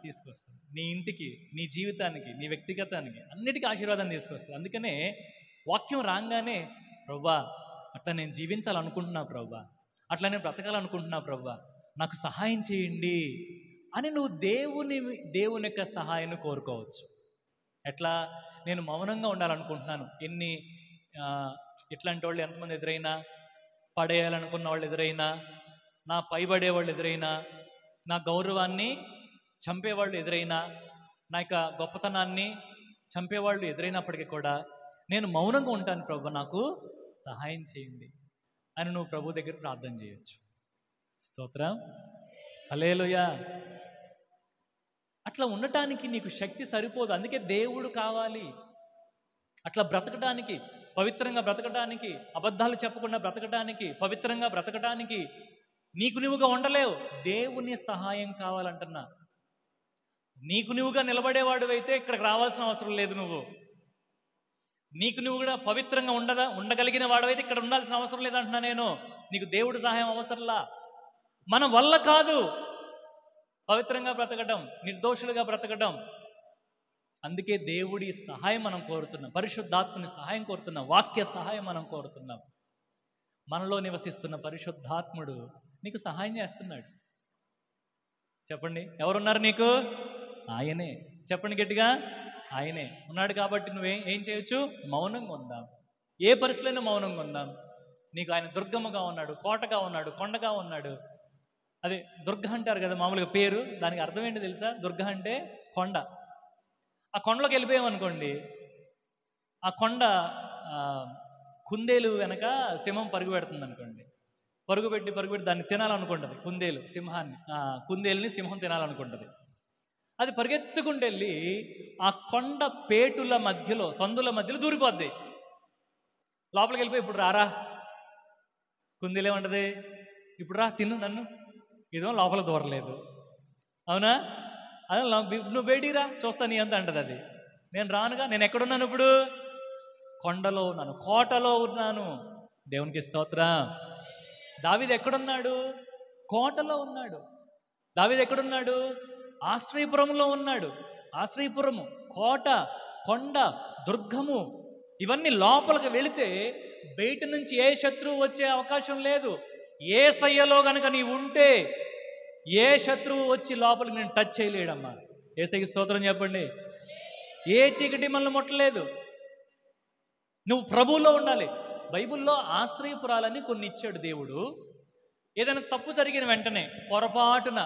తీసుకొస్తుంది. నీ ఇంటికి, నీ జీవితానికి, నీ వ్యక్తిగతానికి, అన్నిటికీ ఆశీర్వాదాన్ని తీసుకొస్తుంది. అందుకనే వాక్యం రాగానే ప్రభువా అట్లా నేను జీవించాలనుకుంటున్నా ప్రభువా, అట్లా నేను బ్రతకాలనుకుంటున్నా ప్రభువా, నాకు సహాయం చేయండి అని నువ్వు దేవుని యొక్క సహాయాన్ని కోరుకోవచ్చు. ఎట్లా? నేను మౌనంగా ఉండాలనుకుంటున్నాను. ఇట్లాంటి వాళ్ళు ఎంతమంది ఎదురైనా, పడేయాలనుకున్న వాళ్ళు ఎదురైనా, నా పైబడే వాళ్ళు ఎదురైనా, నా గౌరవాన్ని చంపేవాళ్ళు ఎదురైనా, నా యొక్క గొప్పతనాన్ని చంపేవాళ్ళు ఎదురైనప్పటికీ కూడా నేను మౌనంగా ఉంటాను ప్రభు, నాకు సహాయం చేయండి అని నువ్వు ప్రభు దగ్గర ప్రార్థన చేయొచ్చు. స్తోత్రం, హల్లెలూయా. అట్లా ఉండటానికి నీకు శక్తి సరిపోదు. అందుకే దేవుడు కావాలి. అట్లా బ్రతకడానికి, పవిత్రంగా బ్రతకడానికి, అబద్ధాలు చెప్పకుండా బ్రతకడానికి, పవిత్రంగా బ్రతకడానికి నీకు నువ్వుగా ఉండలేవు. దేవుని సహాయం కావాలంటున్నా. నీకు నువ్వుగా నిలబడేవాడు అయితే ఇక్కడికి రావాల్సిన అవసరం లేదు. నీకు నువ్వు కూడా పవిత్రంగా ఉండగలిగిన వాడవైతే ఇక్కడ ఉండాల్సిన అవసరం లేదంటున్నా నేను. నీకు దేవుడి సహాయం అవసరంలా. మన వల్ల కాదు పవిత్రంగా బ్రతకడం, నిర్దోషులుగా బ్రతకడం. అందుకే దేవుడి సహాయం మనం కోరుతున్నాం, పరిశుద్ధాత్మని సహాయం కోరుతున్నాం, వాక్య సహాయం మనం కోరుతున్నాం. మనలో నివసిస్తున్న పరిశుద్ధాత్ముడు నీకు సహాయం చేస్తున్నాడు. చెప్పండి, ఎవరున్నారు నీకు? ఆయనే. చెప్పండి గట్టిగా, ఆయనే ఉన్నాడు. కాబట్టి నువ్వేం చేయొచ్చు? మౌనంగా ఉందాం. ఏ పరిస్థితులైనా మౌనంగా ఉందాం. నీకు ఆయన దుర్గమ్మగా ఉన్నాడు, కోటగా ఉన్నాడు, కొండగా ఉన్నాడు. అదే దుర్గ అంటారు కదా మామూలుగా పేరు, దానికి అర్థం ఏంటి తెలుసా? దుర్గ అంటే కొండ. ఆ కొండలోకి వెళ్ళిపోయామనుకోండి, ఆ కొండ కుందేలు వెనక సింహం పరుగు పెడుతుంది అనుకోండి. పరుగుపెట్టి దాన్ని తినాలనుకుంటుంది. కుందేలుని సింహం తినాలనుకుంటుంది. అది పరిగెత్తుకుంటూ వెళ్ళి ఆ కొండ పేటుల మధ్యలో, సందుల మధ్యలో దూరిపోద్ది. లోపలికి వెళ్ళిపోయి ఇప్పుడు రారా, కుందేలేమంటది, ఇప్పుడు రా తిను నన్ను. ఇదో లోపల దూరలేదు. అవునా? అదే నువ్వు బయటిరా చూస్తా నీ అంత అంటది అది. నేను రానుగా. నేను ఎక్కడున్నాను ఇప్పుడు? కొండలో ఉన్నాను, కోటలో ఉన్నాను. దేవునికి స్తోత్రం. దావీదు ఎక్కడున్నాడు? కోటలో ఉన్నాడు. దావీదు ఎక్కడున్నాడు? ఆశ్రయపురంలో ఉన్నాడు. ఆశ్రయపురము, కోట, కొండ, దుర్గము, ఇవన్నీ లోపలికి వెళితే బయట నుంచి ఏ శత్రువు వచ్చే అవకాశం లేదు. యేసయ్యలో గనక నీవు ఉంటే ఏ శత్రువు వచ్చి లోపలికి నేను టచ్ చేయలేడమ్మా. యేసయ్యకి స్తోత్రం చెప్పండి. ఏ చీకటి మనల్ని ముట్టలేదు. నువ్వు ప్రభువులో ఉండాలి. బైబిల్లో ఆశ్రయపురాలని కొన్ని ఇచ్చాడు దేవుడు. ఏదైనా తప్పు జరిగిన వెంటనే పొరపాటున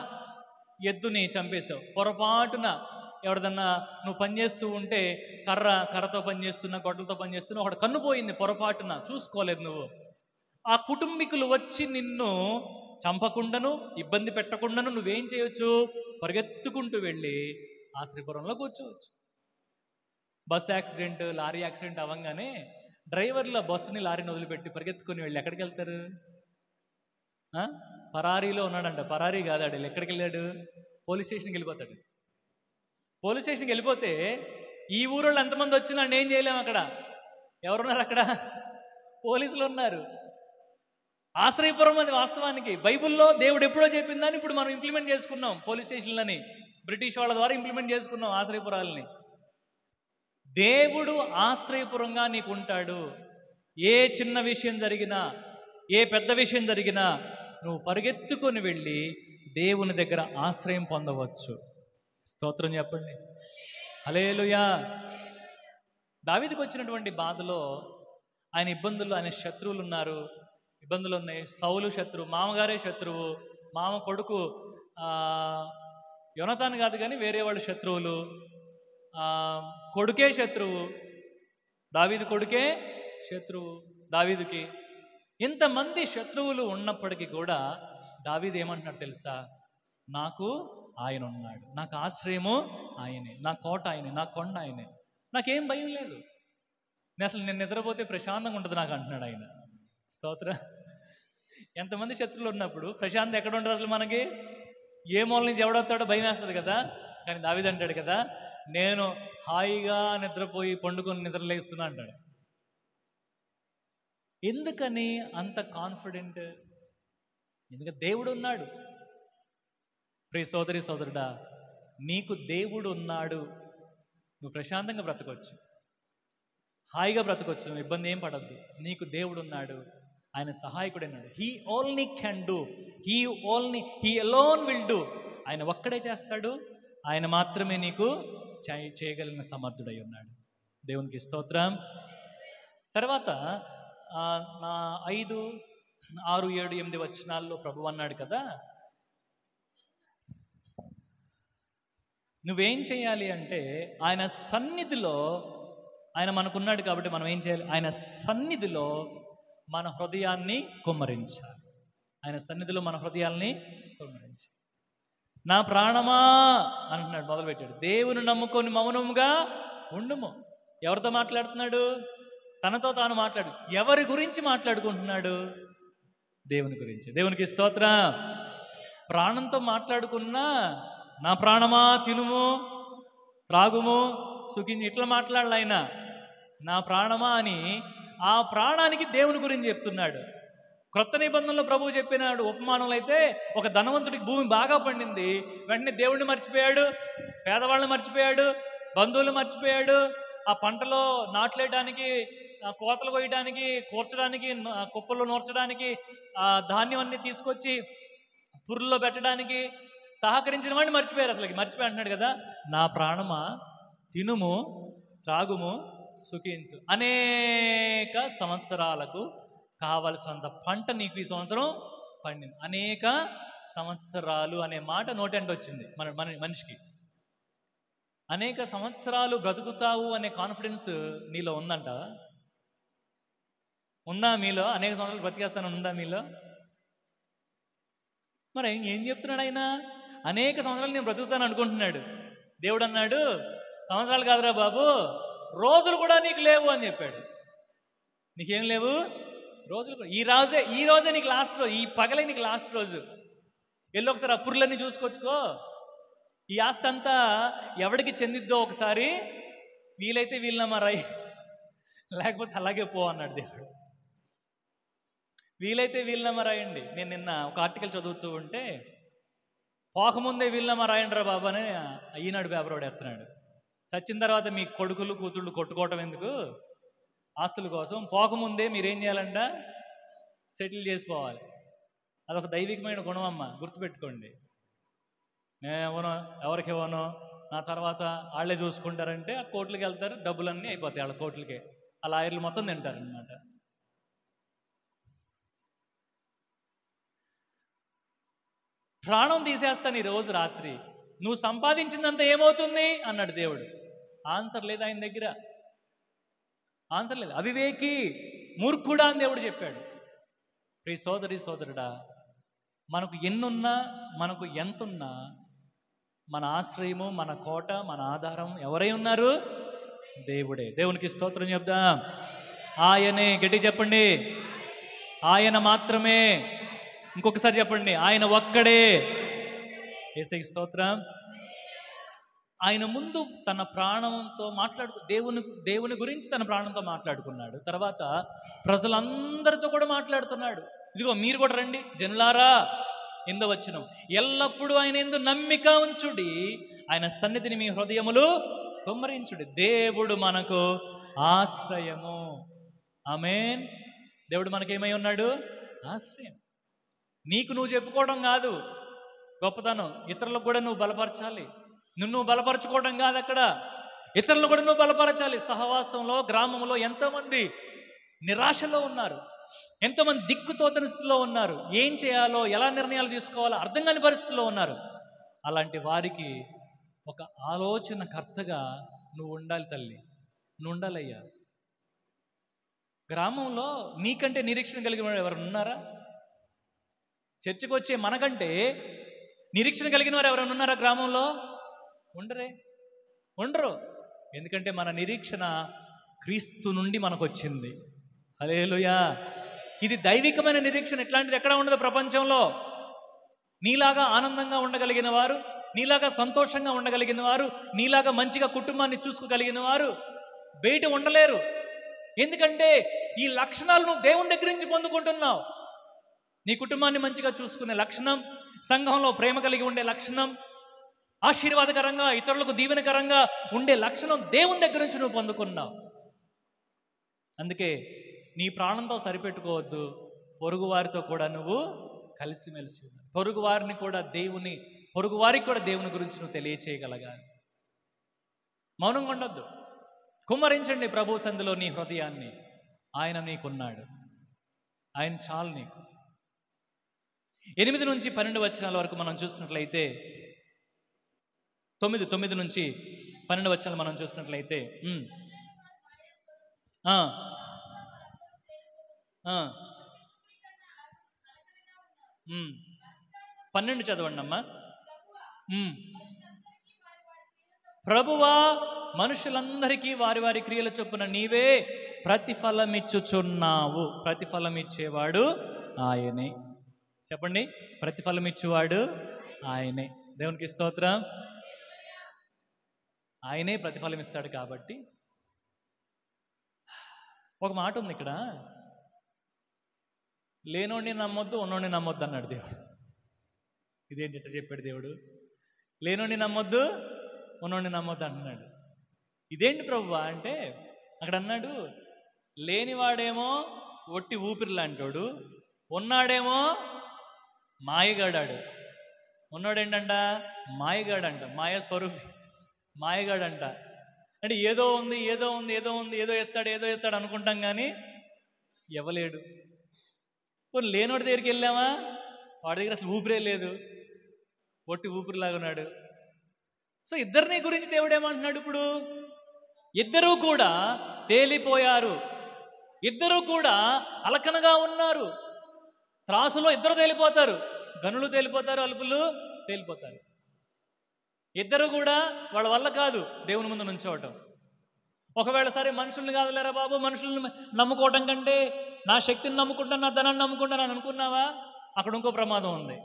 ఎద్దుని చంపేశావు, పొరపాటున ఎవరిదన్నా నువ్వు పనిచేస్తూ ఉంటే కర్రతో పనిచేస్తున్నా, గొడ్డలతో పనిచేస్తున్నా, ఒకటి కన్ను పోయింది పొరపాటున, చూసుకోలేదు నువ్వు. ఆ కుటుంబీకులు వచ్చి నిన్ను చంపకుండాను ఇబ్బంది పెట్టకుండాను నువ్వేం చేయొచ్చు? పరిగెత్తుకుంటూ వెళ్ళి ఆశ్రయపురంలో కూర్చోవచ్చు. బస్ యాక్సిడెంట్, లారీ యాక్సిడెంట్ అవ్వగానే డ్రైవర్ల బస్సుని లారీని వదిలిపెట్టి పరిగెత్తుకొని వెళ్ళి ఎక్కడికి వెళ్తారు? పరారీలో ఉన్నాడంట. పరారీ కాదాడు, ఎక్కడికి వెళ్ళాడు? పోలీస్ స్టేషన్కి వెళ్ళిపోతాడు. పోలీస్ స్టేషన్కి వెళ్ళిపోతే ఈ ఊరోళ్ళు ఎంతమంది వచ్చినా ఏం చేయలేము. అక్కడ ఎవరున్నారు? అక్కడ పోలీసులు ఉన్నారు. ఆశ్రయపురం అది వాస్తవానికి బైబిల్లో దేవుడు ఎప్పుడో చెప్పిందని ఇప్పుడు మనం ఇంప్లిమెంట్ చేసుకున్నాం. పోలీస్ స్టేషన్లని బ్రిటిష్ వాళ్ళ ద్వారా ఇంప్లిమెంట్ చేసుకున్నాం ఆశ్రయపురాలని. దేవుడు ఆశ్రయపురంగా నీకు ఉంటాడు. ఏ చిన్న విషయం జరిగినా, ఏ పెద్ద విషయం జరిగినా నువ్వు పరిగెత్తుకొని వెళ్ళి దేవుని దగ్గర ఆశ్రయం పొందవచ్చు. స్తోత్రం చెప్పండి. హల్లెలూయా. దావీదుకు వచ్చినటువంటి బాధలో, ఆయన ఇబ్బందుల్లో, ఆయన శత్రువులు ఉన్నారు, ఇబ్బందులు ఉన్నాయి. సౌలు శత్రువు, మామగారే శత్రువు, మామ కొడుకు యోనతాన్ కాదు కానీ వేరే వాళ్ళు శత్రువులు, కొడుకే శత్రువు, దావీదు కొడుకే శత్రువు దావీదుకి. ఇంతమంది శత్రువులు ఉన్నప్పటికీ కూడా దావీదు ఏమంటున్నాడు తెలుసా? నాకు ఆయన ఉన్నాడు, నాకు ఆశ్రయము ఆయనే, నా కోట ఆయనే, నా కొండ ఆయనే, నాకేం భయం లేదు, నేను నిద్రపోతే ప్రశాంతంగా ఉంటుంది నాకు అంటున్నాడు ఆయన. స్తోత్ర. ఎంతమంది శత్రువులు ఉన్నప్పుడు ప్రశాంతం ఎక్కడ ఉంటుంది అసలు? మనకి ఏ మూల నుంచి ఎవడొస్తాడో భయం వేస్తుంది కదా. కానీ దావీదు అంటాడు కదా, నేను హాయిగా నిద్రపోయి పండుకొని నిద్రలేస్తున్నా అంటాడు. ఎందుకని అంత కాన్ఫిడెంట్? ఎందుకంటే దేవుడు ఉన్నాడు. ప్రియ సోదరి సోదరుడా, నీకు దేవుడు ఉన్నాడు, నువ్వు ప్రశాంతంగా బ్రతకొచ్చు, హాయిగా బ్రతకొచ్చు, నువ్వు ఇబ్బంది ఏం పడద్దు. నీకు దేవుడు ఉన్నాడు, ఆయన సహాయకుడు అన్నాడు. He only can do, he alone will do. ఆయన ఒక్కడే చేస్తాడు, ఆయన మాత్రమే నీకు చేయగలిగిన సమర్థుడై ఉన్నాడు. దేవునికి స్తోత్రం. తర్వాత 5, 6, 7, 8 వచనాల్లో ప్రభు అన్నాడు కదా, నువ్వేం చేయాలి అంటే ఆయన సన్నిధిలో, ఆయన మనకున్నాడు కాబట్టి మనం ఏం చేయాలి? ఆయన సన్నిధిలో మన హృదయాన్ని కుమ్మరించాలి. ఆయన సన్నిధిలో మన హృదయాల్ని కుమ్మరించాలి. నా ప్రాణమా అంటున్నాడు, మొదలుపెట్టాడు. దేవుని నమ్ముకొని మౌనముగా ఉండుము. ఎవరితో మాట్లాడుతున్నాడు? తనతో తాను మాట్లాడు. ఎవరి గురించి మాట్లాడుకుంటున్నాడు? దేవుని గురించి. దేవునికి స్తోత్రం. ప్రాణంతో మాట్లాడుకున్నా నా ప్రాణమా తినుము త్రాగుము సుఖించి ఇట్లా మాట్లాడాలి ఆయన. నా ప్రాణమా అని ఆ ప్రాణానికి దేవుని గురించి చెప్తున్నాడు. క్రొత్త నిబంధనలో ప్రభువు చెప్పినాడు ఉపమానంలో అయితే, ఒక ధనవంతుడికి భూమి బాగా పండింది, వెంటనే దేవుడిని మర్చిపోయాడు, పేదవాళ్ళని మర్చిపోయాడు, బంధువులు మర్చిపోయాడు. ఆ పంటలో నాట్లేయడానికి, కోతలు కొయ్యడానికి, కూర్చడానికి, కుప్పల్లో నూర్చడానికి, ఆ ధాన్యం అన్ని తీసుకొచ్చి పుర్రులో పెట్టడానికి సహకరించిన వాడిని మర్చిపోయారు. అసలు మర్చిపోయి అంటున్నాడు కదా, నా ప్రాణమా తినుము త్రాగుము సుఖించు. అనేక సంవత్సరాలకు కావలసినంత పంట నీకు ఈ సంవత్సరం పండింది. అనేక సంవత్సరాలు అనే మాట నోటంట వచ్చింది మన మనిషికి. అనేక సంవత్సరాలు బ్రతుకుతావు అనే కాన్ఫిడెన్స్ నీలో ఉందంట? ఉందా మీలో? అనేక సంవత్సరాలు బ్రతికేస్తాను ఉందా మీలో? మరి ఏం చెప్తున్నాడు ఆయన? అనేక సంవత్సరాలు నేను బ్రతుకుతాను అనుకుంటున్నాడు. దేవుడు అన్నాడు, సంవత్సరాలు కాదురా బాబు, రోజులు కూడా నీకు లేవు అని చెప్పాడు. నీకేం లేవు? రోజులు కూడా. ఈ రోజే నీకు లాస్ట్ రోజు, ఈ పగలే నీకు లాస్ట్ రోజు. వెళ్ళి ఒకసారి ఆ పుర్లన్నీ చూసుకొచ్చుకో. ఈ ఆస్తి అంతా ఎవడికి చెందిద్దో ఒకసారి వీలైతే వీళ్ళనమ్మా రాయి, లేకపోతే అలాగే పో అన్నాడు దేవుడు. వీలైతే వీళ్ళనమ్మా రాయండి. నేను నిన్న ఒక ఆర్టికల్ చదువుతూ ఉంటే, పోకముందే వీళ్ళమా రాయండిరా బాబు అని ఈనాడు పేపర్ వాడు ఎత్తున్నాడు. చచ్చిన తర్వాత మీ కొడుకులు కూతుళ్ళు కొట్టుకోవటం ఎందుకు ఆస్తుల కోసం? పోకముందే మీరేం చేయాలంట? సెటిల్ చేసుకోవాలి. అదొక దైవికమైన గుణం అమ్మ, గుర్తుపెట్టుకోండి. నేను ఇవ్వను, ఎవరికి ఇవ్వను, నా తర్వాత వాళ్ళే చూసుకుంటారంటే ఆ కోర్టులకు వెళ్తారు, డబ్బులన్నీ అయిపోతాయి వాళ్ళ కోర్టులకే. ఆ లాయర్లు మొత్తం తింటారనమాట. ప్రాణం తీసేస్తాను ఈరోజు రాత్రి, నువ్వు సంపాదించిందంతా ఏమవుతుంది అన్నాడు దేవుడు. ఆన్సర్ లేదు ఆయన దగ్గర, ఆన్సర్ లేదు. అవివేకి, మూర్ఖుడా అని దేవుడు చెప్పాడు. ప్రియ సోదరి సోదరుడా, మనకు ఎన్నున్నా, మనకు ఎంతున్నా, మన ఆశ్రయము, మన కోట, మన ఆధారం ఎవరై ఉన్నారు? దేవుడే. దేవునికి స్తోత్రం చెప్దాం. ఆయనే. గట్టి చెప్పండి, ఆయన మాత్రమే. ఇంకొకసారి చెప్పండి, ఆయన ఒక్కడే. యేసయ్యకి స్తోత్రం. ఆయన ముందు తన ప్రాణంతో దేవుని గురించి తన ప్రాణంతో మాట్లాడుకున్నాడు. తర్వాత ప్రజలందరితో కూడా మాట్లాడుతున్నాడు. ఇదిగో మీరు కూడా రండి జనులారా, 8వ వచనం, ఎల్లప్పుడూ ఆయన యందు నమ్మిక ఉంచుడి, ఆయన సన్నిధిని మీ హృదయములు కుమ్మరించుడి. దేవుడు మనకు ఆశ్రయము. ఆమేన్. దేవుడు మనకేమై ఉన్నాడు? ఆశ్రయం. నీకు నువ్వు చెప్పుకోవడం కాదు గొప్పతనం, ఇతరులకు కూడా నువ్వు బలపరచాలి. నువ్వు బలపరచుకోవడం కాదు అక్కడ, ఇతరులను కూడా నువ్వు బలపరచాలి. సహవాసంలో, గ్రామంలో ఎంతోమంది నిరాశలో ఉన్నారు, ఎంతోమంది దిక్కుతోచని స్థితిలో ఉన్నారు. ఏం చేయాలో, ఎలా నిర్ణయాలు తీసుకోవాలో అర్థం కాని పరిస్థితుల్లో ఉన్నారు. అలాంటి వారికి ఒక ఆలోచనకర్తగా నువ్వు ఉండాలి తల్లి, నువ్వు ఉండాలయ్యా. గ్రామంలో నీకంటే నిరీక్షణ కలిగిన వారు ఎవరు ఉన్నారా? చర్చికి వచ్చే మనకంటే నిరీక్షణ కలిగిన వారు ఎవరైనా ఉన్నారా గ్రామంలో? ఉండరు. ఎందుకంటే మన నిరీక్షణ క్రీస్తు నుండి మనకు వచ్చింది. హల్లెలూయా. ఇది దైవికమైన నిరీక్షణ. ఇట్లాంటిది ఎక్కడ ఉండదు ప్రపంచంలో. నీలాగా ఆనందంగా ఉండగలిగిన వారు, నీలాగా సంతోషంగా ఉండగలిగిన వారు, నీలాగా మంచిగా కుటుంబాన్ని చూసుకోగలిగిన వారు బయట ఉండలేరు. ఎందుకంటే ఈ లక్షణాలు నువ్వు దేవుని దగ్గర నుంచి పొందుకుంటున్నావు. నీ కుటుంబాన్ని మంచిగా చూసుకునే లక్షణం, సంఘంలో ప్రేమ కలిగి ఉండే లక్షణం, ఆశీర్వాదకరంగా ఇతరులకు దీవెనకరంగా ఉండే లక్షణం దేవుని దగ్గర నుంచి నువ్వు పొందుకున్నావు. అందుకే నీ ప్రాణంతో సరిపెట్టుకోవద్దు, పొరుగువారితో కూడా నువ్వు కలిసిమెలిసి ఉన్నావు. పొరుగువారికి కూడా దేవుని గురించి నువ్వు తెలియచేయగలగాలి. మౌనంగా ఉండొద్దు. కుమ్మరించండి ప్రభు సంధిలో నీ హృదయాన్ని. ఆయన నీకున్నాడు, ఆయన చాలు నీకు. 8 నుంచి 12 వచనాల వరకు మనం చూసినట్లయితే, 9 నుంచి 12 వచనాలు మనం చూసినట్లయితే 12 చదవండి అమ్మా. ప్రభువా, మనుషులందరికీ వారి వారి క్రియల చొప్పున నీవే ప్రతిఫలమిచ్చుచున్నావు. ప్రతిఫలమిచ్చేవాడు ఆయనే. చెప్పండి, ప్రతిఫలమిచ్చేవాడు ఆయనే. దేవునికి స్తోత్రం. ఆయనే ప్రతిఫలం ఇస్తాడు. కాబట్టి ఒక మాట ఉంది ఇక్కడ, లేనోడిని నమ్మొద్దు, ఉన్నోడిని నమ్మొద్దు అన్నాడు దేవుడు. ఇదేంటి ఇట్లా చెప్పాడు దేవుడు? లేనోడిని నమ్మొద్దు, ఉన్నోడిని నమ్మొద్దు అంటున్నాడు. ఇదేంటి ప్రభువా అంటే, అక్కడ అన్నాడు, లేనివాడేమో ఒట్టి ఊపిరి లాంటోడు, ఉన్నాడేమో మాయగాడాడు. ఉన్నాడేంటంట? మాయగాడంట, మాయ స్వరూపి, మాయగాడంట. అంటే ఏదో ఉంది ఏదో ఎత్తాడు అనుకుంటాం, కానీ ఇవ్వలేడు. పోనీ లేనోడి దగ్గరికి వెళ్ళామా, వాడి దగ్గర అసలు ఊపిరే లేదు, ఒట్టి ఊపిరిలాగా ఉన్నాడు. సో ఇద్దరిని గురించి దేవుడు ఏమంటున్నాడు ఇప్పుడు? ఇద్దరూ కూడా తేలిపోయారు, ఇద్దరూ కూడా అలకనగా ఉన్నారు. త్రాసులో ఇద్దరు తేలిపోతారు, గనులు తేలిపోతారు, అలుపులు తేలిపోతారు. ఇద్దరు కూడా వాళ్ళ వల్ల కాదు దేవుని ముందు నుంచోవటం. ఒకవేళ సరే మనుషుల్ని కాదులేరా బాబు, మనుషుల్ని నమ్ముకోవటం కంటే నా శక్తిని నమ్ముకుంటాను, నా ధనాన్ని నమ్ముకుంటాను అని అనుకున్నావా, అక్కడ ఇంకో ప్రమాదం ఉంది.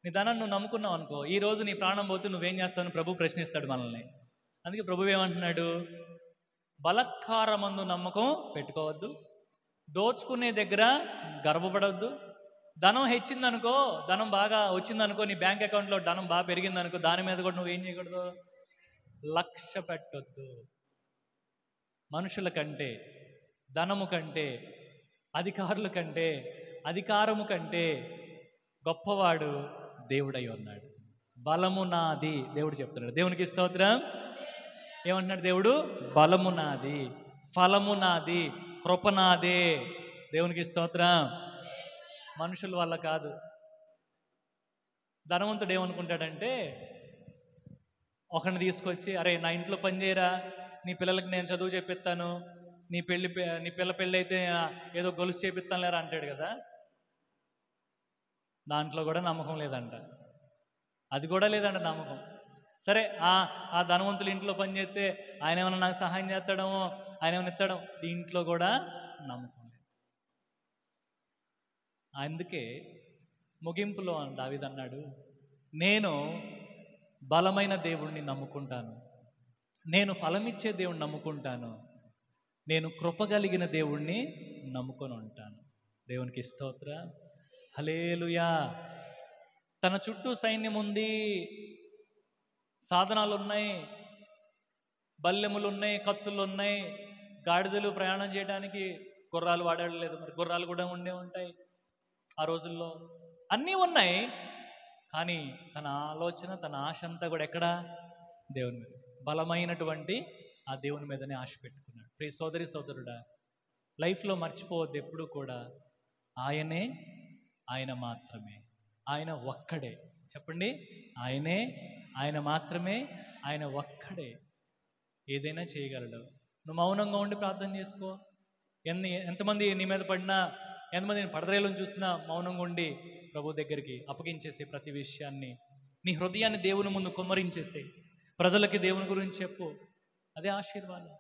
నీ ధనాన్ని నువ్వు నమ్ముకున్నావు అనుకో, ఈరోజు నీ ప్రాణం పోతే నువ్వేం చేస్తావు ప్రభు ప్రశ్నిస్తాడు మనల్ని. అందుకే ప్రభు ఏమంటున్నాడు? బలత్కారమందు నమ్మకం పెట్టుకోవద్దు, దోచుకునే దగ్గర గర్వపడవద్దు, ధనం హెచ్చిందనుకో, ధనం బాగా వచ్చిందనుకో, నీ బ్యాంక్ అకౌంట్లో ధనం బాగా పెరిగిందనుకో, దాని మీద కూడా నువ్వేం చేయకూడదు, లక్ష్య పెట్టొద్దు. మనుషుల కంటే, ధనము కంటే, అధికారుల కంటే, అధికారము కంటే గొప్పవాడు దేవుడై ఉన్నాడు. బలము నాది దేవుడు చెప్తున్నాడు. దేవునికి స్తోత్రం. ఏమంటున్నాడు దేవుడు? బలము నాది, ఫలము నాది, కృప నాదే. దేవునికి స్తోత్రం. మనుషుల వల్ల కాదు. ధనవంతుడు ఏమనుకుంటాడంటే, ఒకరిని తీసుకొచ్చి, అరే నా ఇంట్లో పని చేయరా, నీ పిల్లలకి నేను చదువు చెప్పిస్తాను, నీ పిల్ల పెళ్ళి అయితే ఏదో గొలుసు చేపిస్తాను లేరా అంటాడు కదా. దాంట్లో కూడా నమ్మకం లేదంట, అది కూడా లేదంట నమ్మకం. సరే ఆ ధనవంతులు ఇంట్లో పని చేస్తే ఆయన ఏమైనా నాకు సహాయం చేస్తాడమో, ఆయన ఏమైనా ఇస్తాడో, దీంట్లో కూడా నమ్మకం లేదు. అందుకే ముగింపులో దావీదు అన్నాడు, నేను బలమైన దేవుణ్ణి నమ్ముకుంటాను, నేను ఫలమిచ్చే దేవుణ్ణి నమ్ముకుంటాను, నేను కృపగలిగిన దేవుణ్ణి నమ్ముకొని ఉంటాను. దేవునికి స్తోత్రం. హల్లెలూయా. తన చుట్టూ సైన్యం ఉంది, సాధనాలు ఉన్నాయి, బల్లెములు ఉన్నాయి, కత్తులు ఉన్నాయి, గాడిదలు ప్రయాణం చేయడానికి గుర్రాలు వాడలేదు, మరి గుర్రాలు కూడా ఉండే ఉంటాయి ఆ రోజుల్లో, అన్నీ ఉన్నాయి. కానీ తన ఆలోచన, తన ఆశ అంతా కూడా ఎక్కడ? దేవుని మీద. బలమైనటువంటి ఆ దేవుని మీదనే ఆశ పెట్టుకున్నాడు. ప్రియ సోదరి సోదరుడా, లైఫ్లో మర్చిపోవద్దు ఎప్పుడు కూడా, ఆయనే, ఆయన మాత్రమే, ఆయన ఒక్కడే. చెప్పండి, ఆయనే, ఆయన మాత్రమే, ఆయన ఒక్కడే ఏదైనా చేయగలడు. నువ్వు మౌనంగా ఉండి ప్రార్థన చేసుకో. ఎంతమంది నీ మీద పడినా, ఎంతమంది నేను పడద్రేలను చూసినా మౌనంగా ఉండి ప్రభు దగ్గరికి అప్పగించేసే ప్రతి విషయాన్ని, నీ హృదయాన్ని దేవుని ముందు కుమ్మరించేసే, ప్రజలకి దేవుని గురించి చెప్పు. అదే ఆశీర్వాదం.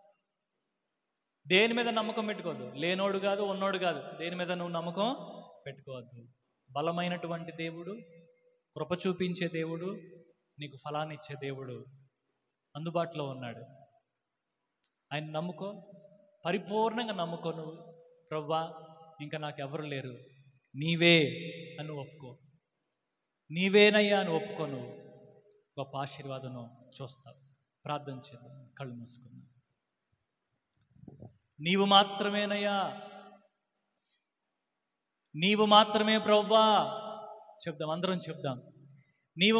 దేని మీద నమ్మకం పెట్టుకోవద్దు. లేనోడు కాదు, ఉన్నోడు కాదు, దేని మీద నువ్వు నమ్మకం పెట్టుకోవద్దు. బలమైనటువంటి దేవుడు, కృప చూపించే దేవుడు, నీకు ఫలాన్ని ఇచ్చే దేవుడు అందుబాటులో ఉన్నాడు. ఆయన నమ్ముకో, పరిపూర్ణంగా నమ్ముకో. నువ్వు ప్రభువా ఇంకా నాకు ఎవరు లేరు, నీవే అని ఒప్పుకో, నీవేనయ్యా అని ఒప్పుకో. నువ్వు గొప్ప ఆశీర్వాదం చూస్తావు. ప్రార్థన చేద్దాం, కళ్ళు మూసుకుందాం. నీవు మాత్రమేనయ్యా, నీవు మాత్రమే ప్రభువా. చెప్దాం, అందరం చెప్దాం. నీవు